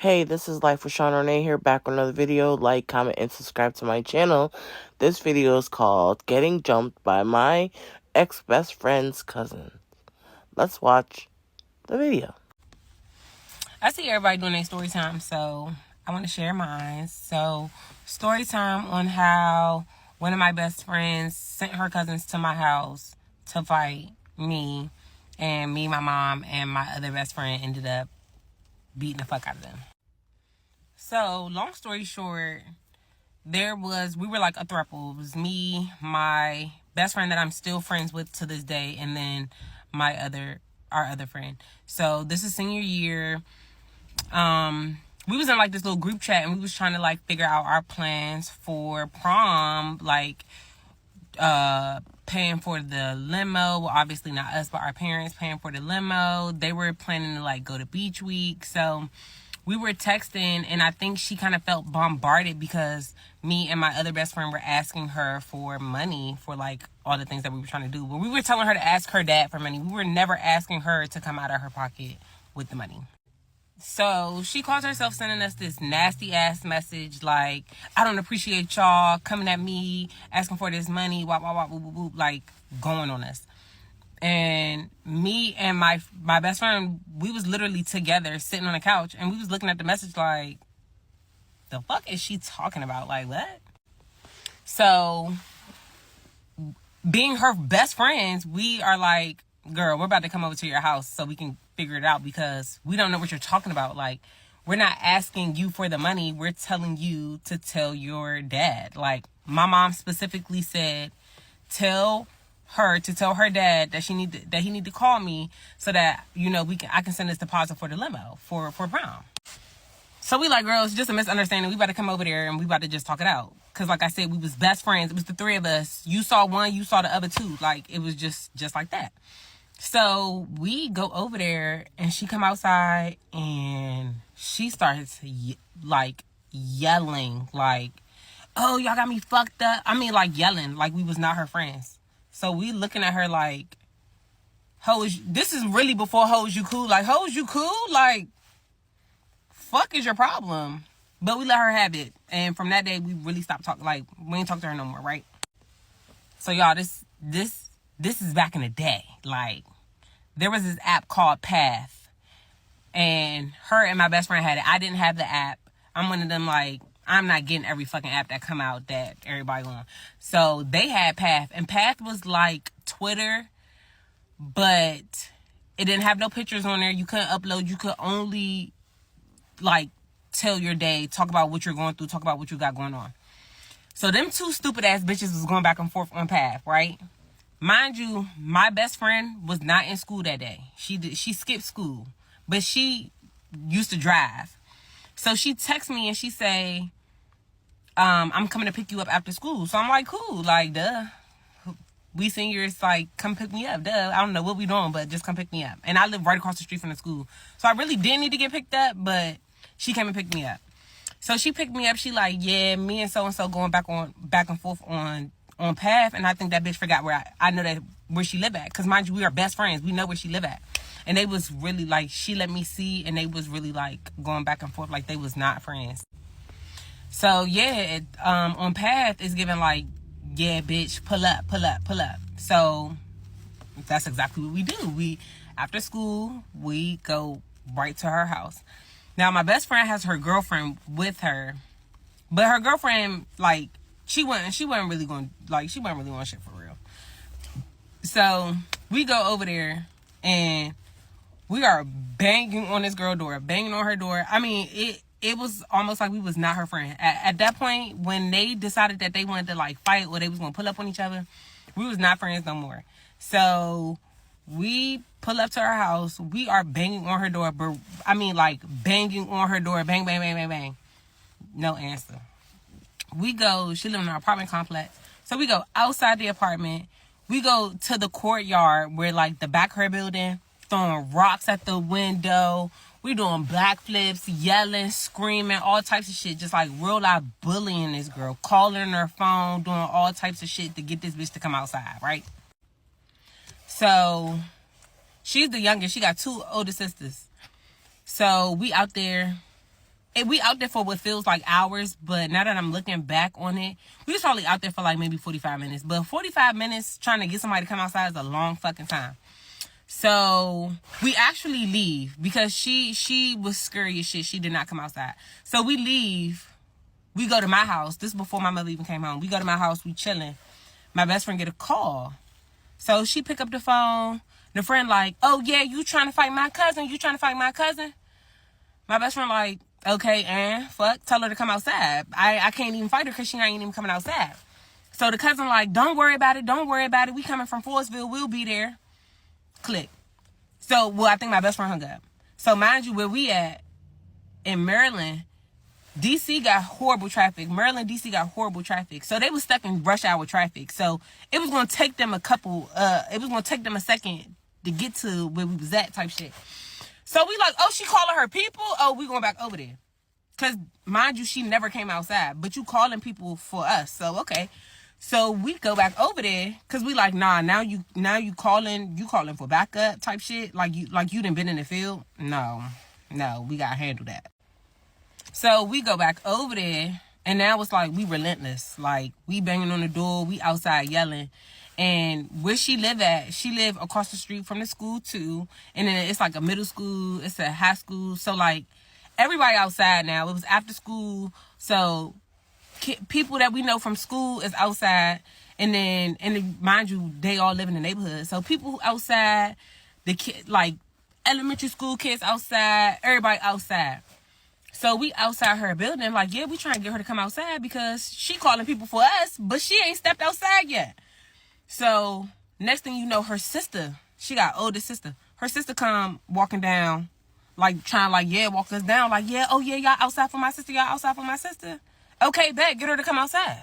Hey, this is Life with Sean Renee here, back with another video. Like, comment, and subscribe to my channel. This video is called Getting Jumped by My Ex-Best Friend's Cousin. Let's watch the video. I see everybody doing their story time, so I want to share mine. So, story time on how one of my best friends sent her cousins to my house to fight me, and me, my mom, and my other best friend ended up beating the fuck out of them. So, long story short, we were like a throuple. It was me, my best friend that I'm still friends with to this day, and then our other friend. So, this is senior year. We was in like this little group chat, and we was trying to like figure out our plans for prom, like paying for the limo. Well, obviously not us, but our parents paying for the limo. They were planning to like go to beach week. So we were texting, and I think she kind of felt bombarded because me and my other best friend were asking her for money for like all the things that we were trying to do. But we were telling her to ask her dad for money. We were never asking her to come out of her pocket with the money. So she calls herself sending us this nasty ass message like, I don't appreciate y'all coming at me asking for this money, wop, wop, wop, whoop, whoop, whoop, like going on us. And me and my best friend, we was literally together sitting on the couch, and we was looking at the message like, the fuck is she talking about? Like, what? So being her best friends, we are like, girl, we're about to come over to your house so we can figure it out, because we don't know what you're talking about. Like, we're not asking you for the money. We're telling you to tell your dad. Like, my mom specifically said, tell her to tell her dad that he need to call me so that, you know, I can send this deposit for the limo for prom. So we like, girl, it's just a misunderstanding. We about to come over there and we about to just talk it out. Cause like I said, we was best friends. It was the three of us. You saw one, you saw the other two. Like, it was just like that. So we go over there, and she come outside, and she starts like yelling like, oh, y'all got me fucked up. I mean, like yelling like we was not her friends. So we looking at her like, this is really before hoes you cool. Like, hoes you cool? Like, fuck is your problem? But we let her have it. And from that day, we really stopped talking. Like, we ain't talk to her no more, right? So y'all, this is back in the day. Like, there was this app called Path, and her and my best friend had it. I didn't have the app. I'm one of them, like, I'm not getting every fucking app that come out that everybody on. So they had Path, and Path was like Twitter, but it didn't have no pictures on there. You couldn't upload. You could only like tell your day, talk about what you're going through, talk about what you got going on. So them two stupid ass bitches was going back and forth on Path, right? Mind you, my best friend was not in school that day. She skipped school, but she used to drive. So she texts me and she say, I'm coming to pick you up after school. So I'm like, cool, like, duh. We seniors, like, come pick me up, duh. I don't know what we doing, but just come pick me up. And I live right across the street from the school. So I really didn't need to get picked up, but she came and picked me up. So she picked me up. She like, yeah, me and so-and-so going back and forth on Path, and I think that bitch forgot where she live at. Because mind you, we are best friends. We know where she live at. And they was really like, she let me see, and they was really like going back and forth like they was not friends. So yeah, on Path is giving like, yeah, bitch, pull up. So that's exactly what we do. After school, we go right to her house. Now my best friend has her girlfriend with her, but her girlfriend, like, she wasn't really going shit for real. So we go over there, and we are banging on this girl door, banging on her door. I mean, it was almost like we was not her friend. At that point, when they decided that they wanted to like fight or they was gonna pull up on each other, we was not friends no more. So we pull up to her house. We are banging on her door, but I mean, like, banging on her door, bang, bang, bang, bang, bang. No answer. We go, she live in an apartment complex. So we go outside the apartment. We go to the courtyard where, like, the back of her building, throwing rocks at the window. We doing backflips, yelling, screaming, all types of shit. Just like real life bullying this girl. Calling her phone, doing all types of shit to get this bitch to come outside, right? So she's the youngest. She got two older sisters. So we out there we out there for what feels like hours, but now that I'm looking back on it, we was probably out there for like maybe 45 minutes. But 45 minutes trying to get somebody to come outside is a long fucking time. So we actually leave because she was scary as shit. She did not come outside. So we leave. We go to my house. This is before my mother even came home. We go to my house. We chilling. My best friend get a call. So she pick up the phone. The friend like, oh yeah, you trying to fight my cousin? You trying to fight my cousin? My best friend like, okay, and fuck, tell her to come outside. I can't even fight her because she ain't even coming outside. So the cousin like, don't worry about it. Don't worry about it. We coming from Forestville. We'll be there. Click. So, well, I think my best friend hung up. So, mind you, where we at in Maryland, DC got horrible traffic. Maryland, DC got horrible traffic. So, they was stuck in rush hour traffic. So, it was going to take them a second to get to where we was at type shit. So, we like, oh, she calling her people? Oh, we going back over there. Because, mind you, she never came outside. But you calling people for us. So, okay. So we go back over there because we like, nah, now you calling for backup type shit. Like you done been in the field. No, we gotta handle that. So we go back over there and now it's like we relentless. Like we banging on the door, we outside yelling. And where she live across the street from the school too. And then it's like a middle school, it's a high school. So like everybody outside now. It was after school. So people that we know from school is outside, and then mind you, they all live in the neighborhood. So people outside, the kid like elementary school kids outside, everybody outside. So we outside her building, like yeah, we trying to get her to come outside because she calling people for us, but she ain't stepped outside yet. So next thing you know, her sister, she got older sister. Her sister come walking down, like trying like yeah, walk us down, like yeah, oh yeah, y'all outside for my sister, y'all outside for my sister. Okay, bet, get her to come outside.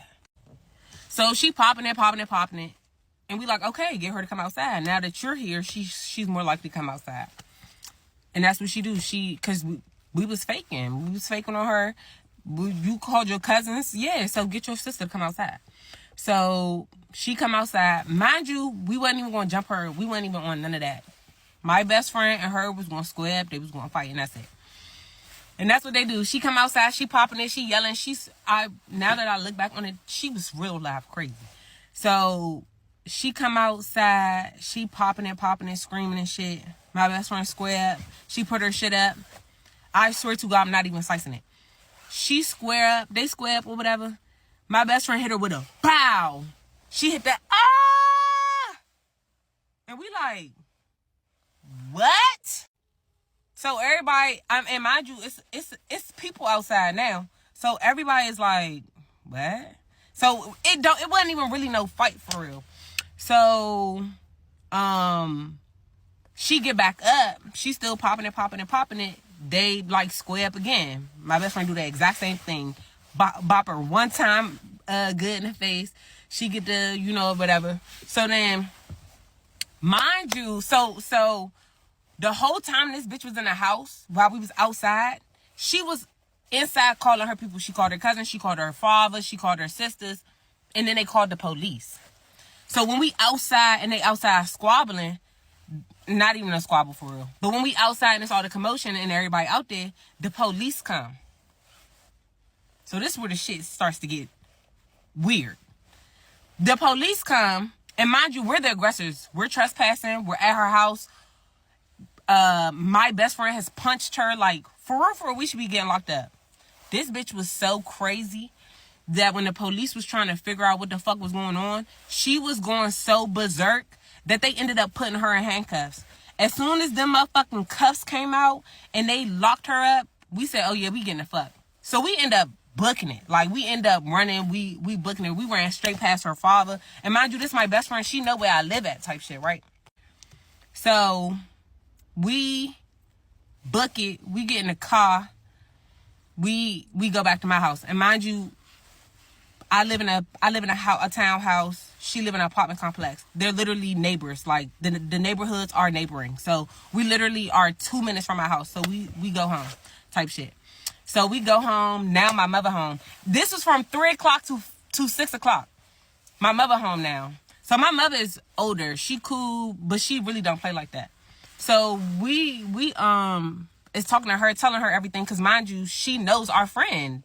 So she popping it. And we like, okay, get her to come outside. Now that you're here, she's more likely to come outside. And that's what she do. Cause we was faking. We was faking on her. You called your cousins. Yeah, so get your sister to come outside. So she come outside. Mind you, we wasn't even going to jump her. We wasn't even on none of that. My best friend and her was going to square up. They was going to fight, and that's it. And that's what they do. She come outside, she popping it, she yelling. Now that I look back on it, she was real live crazy. So she come outside, she popping it, screaming and shit. My best friend square up. She put her shit up. I swear to God, I'm not even slicing it. She square up, they square up or whatever. My best friend hit her with a pow. She hit that, ah! And we like, what? So everybody, and mind you, it's people outside now. So everybody is like, what? So it wasn't even really no fight for real. So, she get back up. She still popping it. They like square up again. My best friend do the exact same thing. Bop her one time, good in the face. She get the, whatever. So then, mind you, so the whole time this bitch was in the house while we was outside, she was inside calling her people. She called her cousin, she called her father, she called her sisters, and then they called the police. So when we outside and they outside squabbling, not even a squabble for real, but when we outside and it's all the commotion and everybody out there, the police come. So this is where the shit starts to get weird. The police come, and mind you, we're the aggressors. We're trespassing. We're at her house. My best friend has punched her. Like, for real, we should be getting locked up. This bitch was so crazy that when the police was trying to figure out what the fuck was going on, she was going so berserk that they ended up putting her in handcuffs. As soon as them motherfucking cuffs came out and they locked her up, we said, oh yeah, we getting the fuck. So we end up booking it. Like, we end up running, we booking it. We ran straight past her father. And mind you, this is my best friend. She know where I live at type shit, right? So we book it. We get in the car. We go back to my house. And mind you, I live in a townhouse. She live in an apartment complex. They're literally neighbors. Like, the neighborhoods are neighboring. So we literally are 2 minutes from my house. So we go home type shit. So we go home. Now my mother home. This was from 3 o'clock to 6 o'clock. My mother home now. So my mother is older. She cool, but she really don't play like that. So we is talking to her, telling her everything. Because mind you, she knows our friend.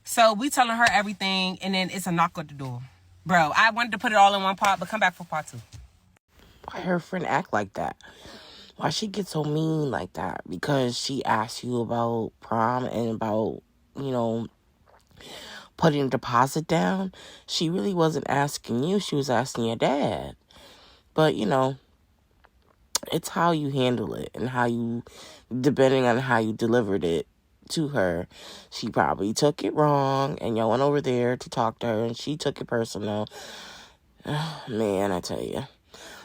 So we telling her everything, and then it's a knock at the door. Bro, I wanted to put it all in one pot, but come back for part 2. Why her friend act like that? Why she get so mean like that? Because she asked you about prom and about, putting a deposit down. She really wasn't asking you. She was asking your dad. But, it's how you handle it and depending on how you delivered it to her. She probably took it wrong, and y'all went over there to talk to her, and she took it personal. Man, I tell you.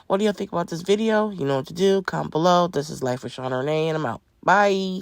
What do y'all think about this video? You know what to do. Comment below. This is Life with Shauna Renee, and I'm out. Bye.